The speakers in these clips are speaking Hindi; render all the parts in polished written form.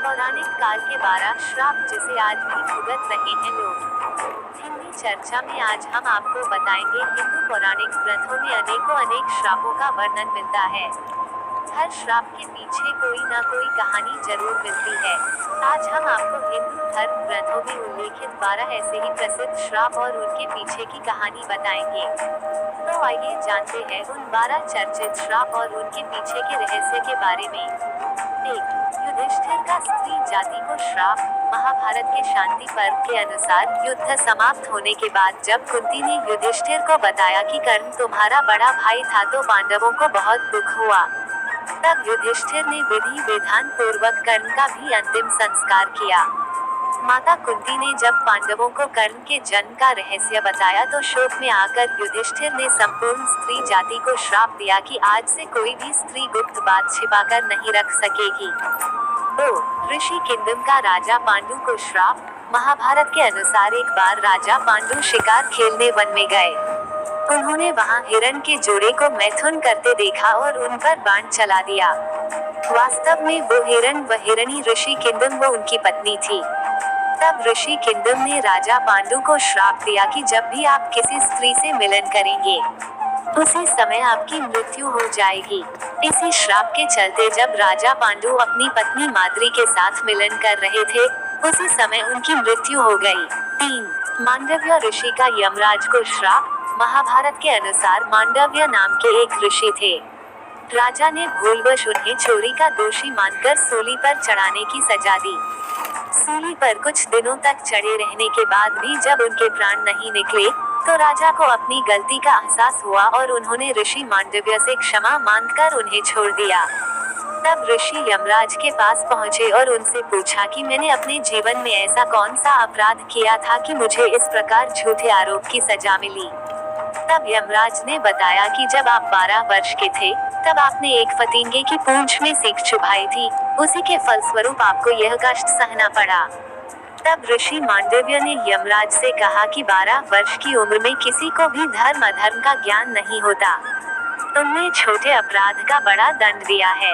पौराणिक काल के 12 श्राप जिसे आज भी भुगत रहे हैं लोग। हिंदी चर्चा में आज हम आपको बताएंगे हिंदू पौराणिक ग्रंथों में अनेक श्रापों का वर्णन मिलता है। हर श्राप के पीछे कोई न कोई कहानी जरूर मिलती है। आज हम आपको हिंदू धर्म ग्रंथों में उल्लेखित 12 ऐसे ही प्रसिद्ध श्राप और उनके पीछे की कहानी बताएंगे। तो आइए जानते हैं उन 12 चर्चित श्राप और उनके पीछे के रहस्य के बारे में। 1. युधिष्ठिर का स्त्री जाति को श्राप। महाभारत के शांति पर्व के अनुसार युद्ध समाप्त होने के बाद जब कुंती ने युधिष्ठिर को बताया कि कर्ण तुम्हारा बड़ा भाई था तो पांडवों को बहुत दुख हुआ। तब युधिष्ठिर ने विधि विधान पूर्वक कर्ण का भी अंतिम संस्कार किया। माता कुंती ने जब पांडवों को कर्ण के जन्म का रहस्य बताया तो शोक में आकर युधिष्ठिर ने संपूर्ण स्त्री जाति को श्राप दिया कि आज से कोई भी स्त्री गुप्त बात छिपाकर नहीं रख सकेगी। 2. ऋषि किंदम का राजा पांडु को श्राप। महाभारत के अनुसार एक बार राजा पांडु शिकार खेलने वन में गए। उन्होंने वहां हिरण के जोड़े को मैथुन करते देखा और उन पर बाण चला दिया। वास्तव में वो हिरण व हिरणी ऋषि किंदम व उनकी पत्नी थी। तब ऋषि किंदम ने राजा पांडु को श्राप दिया कि जब भी आप किसी स्त्री से मिलन करेंगे उसी समय आपकी मृत्यु हो जाएगी। इसी श्राप के चलते जब राजा पांडु अपनी पत्नी माद्री के साथ मिलन कर रहे थे उसी समय उनकी मृत्यु हो गई। 3. मांडव्य ऋषि का यमराज को श्राप। महाभारत के अनुसार मांडव्य नाम के एक ऋषि थे। राजा ने भूलवश उन्हें चोरी का दोषी मानकर सूली पर चढ़ाने की सजा दी। सूली पर कुछ दिनों तक चढ़े रहने के बाद भी जब उनके प्राण नहीं निकले तो राजा को अपनी गलती का एहसास हुआ और उन्होंने ऋषि मांडव्य से क्षमा मांगकर उन्हें छोड़ दिया। तब ऋषि यमराज के पास पहुंचे और उनसे पूछा कि मैंने अपने जीवन में ऐसा कौन सा अपराध किया था कि मुझे इस प्रकार झूठे आरोप की सजा मिली। तब यमराज ने बताया कि जब आप 12 वर्ष के थे तब आपने एक फतिंगे की पूंछ में सीख चुभाई थी, उसी के फलस्वरूप आपको यह कष्ट सहना पड़ा। तब ऋषि मांडव्य ने यमराज से कहा कि 12 वर्ष की उम्र में किसी को भी धर्म अधर्म का ज्ञान नहीं होता। तुमने छोटे अपराध का बड़ा दंड दिया है,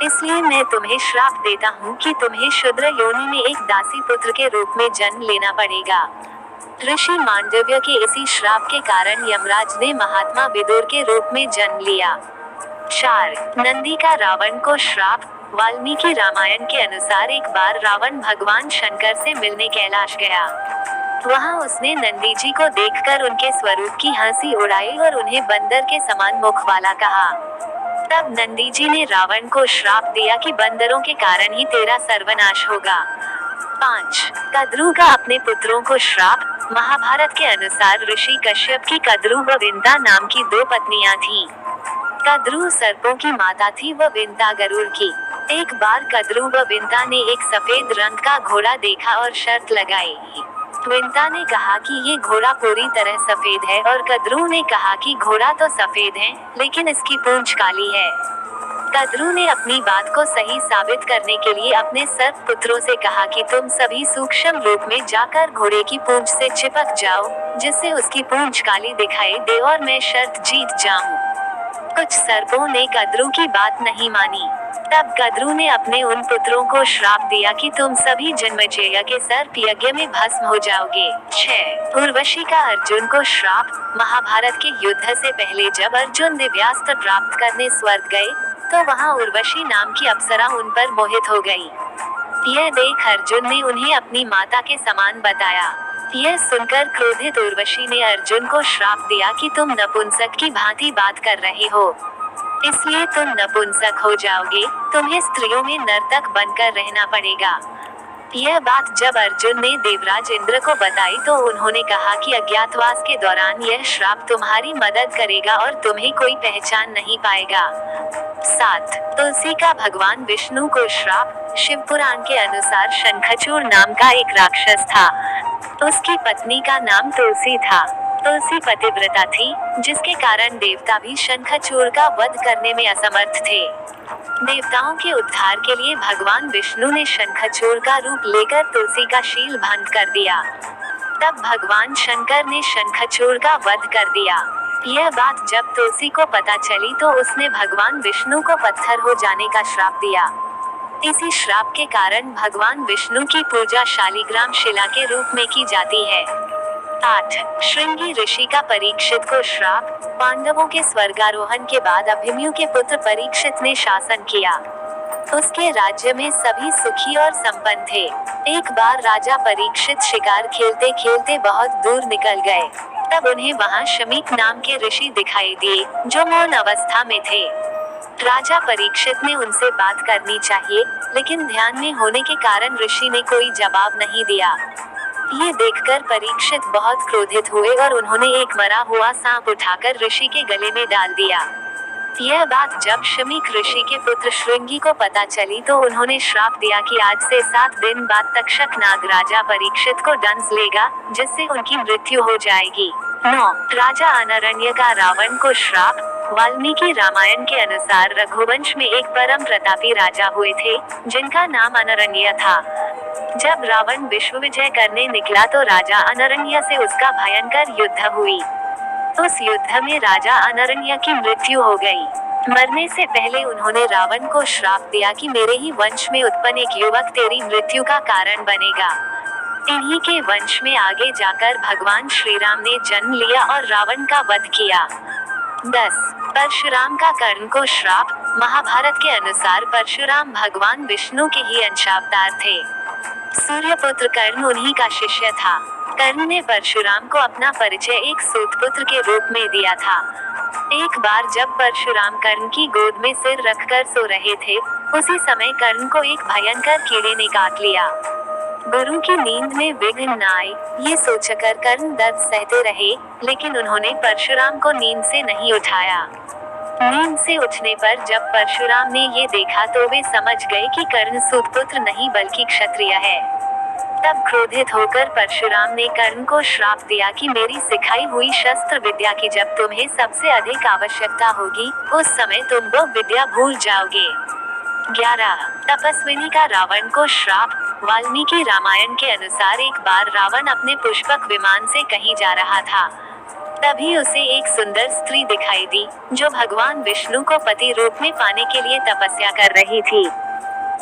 इसलिए मैं तुम्हें श्राप देता हूँ कि तुम्हें शूद्र योनि में एक दासी पुत्र के रूप में जन्म लेना पड़ेगा। ऋषि मांडव्य के इसी श्राप के कारण यमराज ने महात्मा विदुर के रूप में जन्म लिया। 4. नंदी का रावण को श्राप। वाल्मीकि रामायण के अनुसार एक बार रावण भगवान शंकर से मिलने कैलाश गया। वहां उसने नंदी जी को देखकर उनके स्वरूप की हंसी उड़ाई और उन्हें बंदर के समान मुख वाला कहा। तब नंदी जी ने रावण को श्राप दिया कि बंदरों के कारण ही तेरा सर्वनाश होगा। 5. कद्रू का अपने पुत्रों को श्राप। महाभारत के अनुसार ऋषि कश्यप की कद्रू व विंता नाम की 2 पत्नियां थीं। कद्रू सर्पों की माता थी व विंता गरुड़ की। एक बार कद्रू व विंता ने एक सफेद रंग का घोड़ा देखा और शर्त लगाई। विंता ने कहा कि ये घोड़ा पूरी तरह सफेद है और कद्रू ने कहा कि घोड़ा तो सफेद है लेकिन इसकी पूंछ काली है। कद्रू ने अपनी बात को सही साबित करने के लिए अपने सर्प पुत्रों से कहा कि तुम सभी सूक्ष्म रूप में जाकर घोड़े की पूंछ से चिपक जाओ जिससे उसकी पूंछ काली दिखाई दे और मैं शर्त जीत जाऊं। कुछ सर्पों ने कद्रू की बात नहीं मानी। तब कद्रू ने अपने उन पुत्रों को श्राप दिया कि तुम सभी जन्मेजय के सर्प यज्ञ में भस्म हो जाओगे। 6. उर्वशी का अर्जुन को श्राप। महाभारत के युद्ध से पहले जब अर्जुन दिव्यास्त्र प्राप्त करने स्वर्ग गए तो वहां उर्वशी नाम की अप्सरा उन पर मोहित हो गई। यह देख अर्जुन ने उन्हें अपनी माता के समान बताया। यह सुनकर क्रोधित उर्वशी ने अर्जुन को श्राप दिया कि तुम नपुंसक की भांति बात कर रहे हो, इसलिए तुम नपुंसक हो जाओगे, तुम्हें स्त्रियों में नर्तक बनकर रहना पड़ेगा। यह बात जब अर्जुन ने देवराज इंद्र को बताई तो उन्होंने कहा कि अज्ञातवास के दौरान यह श्राप तुम्हारी मदद करेगा और तुम्हें कोई पहचान नहीं पाएगा। 7. तुलसी का भगवान विष्णु को श्राप। शिव पुराण के अनुसार शंखचूड़ नाम का एक राक्षस था। उसकी पत्नी का नाम तुलसी था। तुलसी पतिव्रता थी जिसके कारण देवता भी शंखचूड़ का वध करने में असमर्थ थे। देवताओं के उद्धार के लिए भगवान विष्णु ने शंखचूड़ का रूप लेकर तुलसी का शील भंग कर दिया। तब भगवान शंकर ने शंखचूड़ का वध कर दिया। यह बात जब तुलसी को पता चली तो उसने भगवान विष्णु को पत्थर हो जाने का श्राप दिया। इसी श्राप के कारण भगवान विष्णु की पूजा शालिग्राम शिला के रूप में की जाती है। 8. श्रृंगी ऋषि का परीक्षित को श्राप। पांडवों के स्वर्गारोहण के बाद अभिमन्यु के पुत्र परीक्षित ने शासन किया। उसके राज्य में सभी सुखी और संपन्न थे। एक बार राजा परीक्षित शिकार खेलते खेलते बहुत दूर निकल गए। तब उन्हें वहां शमीक नाम के ऋषि दिखाई दिए, जो मौन अवस्था में थे। राजा परीक्षित ने उनसे बात करनी चाहिए, लेकिन ध्यान में होने के कारण ऋषि ने कोई जवाब नहीं दिया। ये देखकर परीक्षित बहुत क्रोधित हुए और उन्होंने एक मरा हुआ सांप उठाकर ऋषि के गले में डाल दिया। यह बात जब शमीक ऋषि के पुत्र श्रृंगी को पता चली तो उन्होंने श्राप दिया कि आज से 7 दिन बाद तक्षक नाग राजा परीक्षित को डंस लेगा, जिससे उनकी मृत्यु हो जाएगी। 9. राजा अनरण्य का रावण को श्राप। वाल्मीकि रामायण के अनुसार रघुवंश में एक परम प्रतापी राजा हुए थे, जिनका नाम अनरण्य था। जब रावण विश्व विजय करने निकला तो राजा अनरण्य से उसका भयंकर युद्ध हुई। उस युद्ध में राजा अनरण्य की मृत्यु हो गई। मरने से पहले उन्होंने रावण को श्राप दिया कि मेरे ही वंश में उत्पन्न एक युवक तेरी मृत्यु का कारण बनेगा। इन्हीं के वंश में आगे जाकर भगवान श्री राम ने जन्म लिया और रावण का वध किया। 10. परशुराम का कर्ण को श्राप। महाभारत के अनुसार परशुराम भगवान विष्णु के ही अंशावतार थे। सूर्यपुत्र कर्ण उन्हीं का शिष्य था। कर्ण ने परशुराम को अपना परिचय एक सूतपुत्र के रूप में दिया था। एक बार जब परशुराम कर्ण की गोद में सिर रखकर सो रहे थे, उसी समय कर्ण को एक भयंकर कीड़े ने काट लिया। गुरु की नींद में विघ्न न आए, ये सोचकर कर्ण दर्द सहते रहे, लेकिन उन्होंने परशुराम को नींद से नहीं उठाया। नींद से उठने पर जब परशुराम ने ये देखा तो वे समझ गए कि कर्ण सूतपुत्र नहीं बल्कि क्षत्रिय है। तब क्रोधित होकर परशुराम ने कर्ण को श्राप दिया कि मेरी सिखाई हुई शस्त्र विद्या की जब तुम्हें सबसे अधिक आवश्यकता होगी, उस समय तुम वो विद्या भूल जाओगे। 11. तपस्विनी का रावण को श्राप। वाल्मीकि रामायण के अनुसार एक बार रावण अपने पुष्पक विमान से कहीं जा रहा था। तभी उसे एक सुंदर स्त्री दिखाई दी, जो भगवान विष्णु को पति रूप में पाने के लिए तपस्या कर रही थी।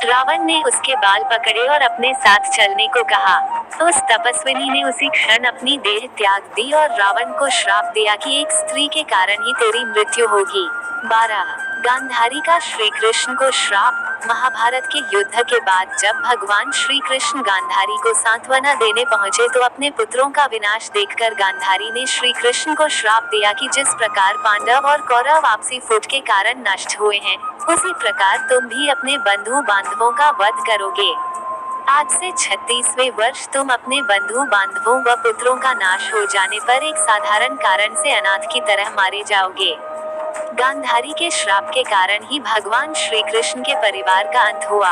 रावण ने उसके बाल पकड़े और अपने साथ चलने को कहा। उस तपस्विनी ने उसी क्षण अपनी देह त्याग दी और रावण को श्राप दिया कि एक स्त्री के कारण ही तेरी मृत्यु होगी। 12. गांधारी का श्री कृष्ण को श्राप। महाभारत के युद्ध के बाद जब भगवान श्री कृष्ण गांधारी को सांत्वना देने पहुंचे तो अपने पुत्रों का विनाश देखकर गांधारी ने श्री कृष्ण को श्राप दिया कि जिस प्रकार पांडव और कौरव आपसी फूट के कारण नष्ट हुए हैं, उसी प्रकार तुम भी अपने बंधु बांधवों का वध करोगे। आज से 36वें वर्ष तुम अपने बंधु बांधवों व पुत्रों का नाश हो जाने पर एक साधारण कारण से अनाथ की तरह मारे जाओगे। गांधारी के श्राप के कारण ही भगवान श्री कृष्ण के परिवार का अंत हुआ।